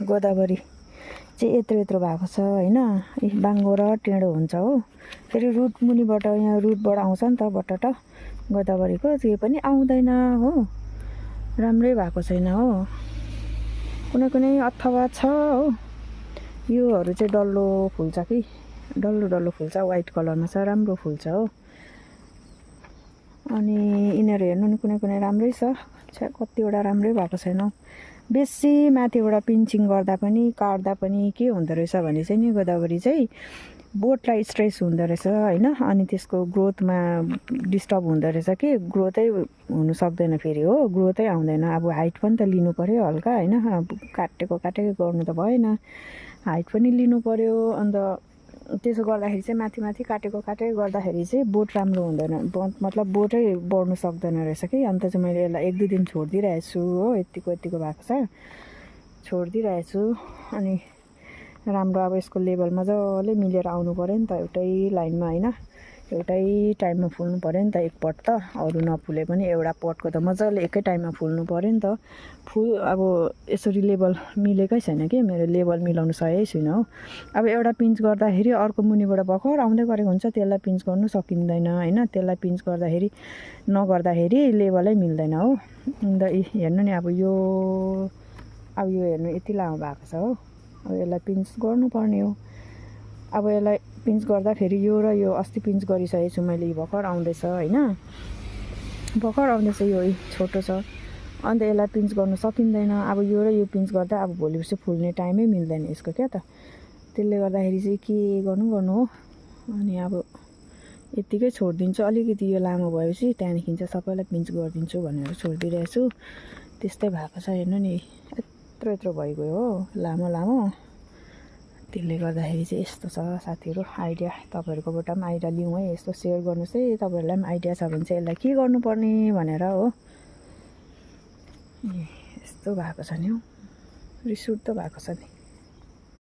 गोदावरी चाहिँ यत्रो यत्रो भएको छ होइन। बाङ्गो र टेढो हुन्छ हो। फेरि रुट मुनिबाट यहाँ रुटबाट आउँछ नि त बटट गोदावरीको, त्यो पनि आउँदैन हो। राम्रै भएको छैन हो। कुनै कुनै अथवा छ हो। योहरू चाहिँ डल्लो फुल्छ कि, डल्लो डल्लो फुल्छ, वाइट कलरमा छ, राम्रो फुल्छ हो। अनि यिनीहरू हेर्नु नि कुनै कुनै राम्रै छ, कतिवटा राम्रै भएको छैन। बेसी माथिबाट पिन्चिङ गर्दा पनि काट्दा पनि के हुँदो रहेछ भने चाहिँ नि गोदावरी चाहिँ बोटलाई स्ट्रेस हुँदो रहेछ होइन। अनि त्यसको ग्रोथमा डिस्टर्ब हुँदो रहेछ कि ग्रोथै हुनु सक्दैन फेरि हो, ग्रोथै आउँदैन। अब हाइट पनि त लिनु पऱ्यो हल्का होइन, काटेको गर्नु त भएन, हाइट पनि लिनु पऱ्यो। अन्त त्यसो गर्दाखेरि चाहिँ माथि माथि काटेको गर्दाखेरि चाहिँ बोट राम्रो हुँदैन, मतलब बोटै बढ्नु सक्दैन रहेछ कि। अन्त चाहिँ मैले यसलाई 1-2 दिन छोडिदिइरहेको छु हो। यतिको भएको छ, छोडिदिइरहेको छु। अनि राम्रो अब यसको लेभल मजाले मिलेर आउनु पऱ्यो नि त, एउटै लाइनमा होइन, एउटै टाइममा फुल्नु पऱ्यो नि त। एक पट त अरू नफुले पनि एउटा पटको त मजाले एकै टाइममा फुल्नु पऱ्यो नि त। अब यसरी लेभल मिलेकै छैन कि, मेरो लेभल मिलाउनु सकेकै छुइनँ हो। अब एउटा पिन्च गर्दाखेरि अर्को मुनिबाट भर्खर आउँदै गरेको हुन्छ, त्यसलाई पिन्च गर्नु सकिँदैन होइन। त्यसलाई पिन्च नगर्दाखेरि लेभलै मिल्दैन हो। अन्त हेर्नु नि अब यो हेर्नु यति लामो भएको छ हो। अब यसलाई पिन्च गर्नुपर्ने हो। अब यसलाई पिन्च गर्दाखेरि यो र यो अस्ति पिन्च गरिसकेको छु मैले, भर्खर आउँदैछ होइन, भर्खर आउँदैछ, यो छोटो छ। अन्त यसलाई पिन्च गर्नु सकिँदैन। अब यो र यो पिन्च गर्दा अब भोलि पर्सि फुल्ने टाइमै मिल्दैन यसको क्या त। त्यसले गर्दाखेरि चाहिँ के गर्नु हो। अनि अब यत्तिकै छोडिदिन्छु, अलिकति यो लामो भएपछि त्यहाँदेखि चाहिँ सबैलाई पिन्च गरिदिन्छु भनेर छोडिदिइरहेको छु। त्यस्तै भएको छ हेर्नु नि, यत्रो भइगयो हो, लामो। त्यसले गर्दाखेरि चाहिँ यस्तो छ साथीहरू। आइडिया तपाईँहरूकोबाट पनि आइडिया लिउँ है, यस्तो सेयर गर्नुहोस् है। तपाईँहरूलाई पनि आइडिया छ भने चाहिँ यसलाई के गर्नुपर्ने भनेर हो। यस्तो भएको छ नि हौ, रिस उठ्दो भएको छ नि।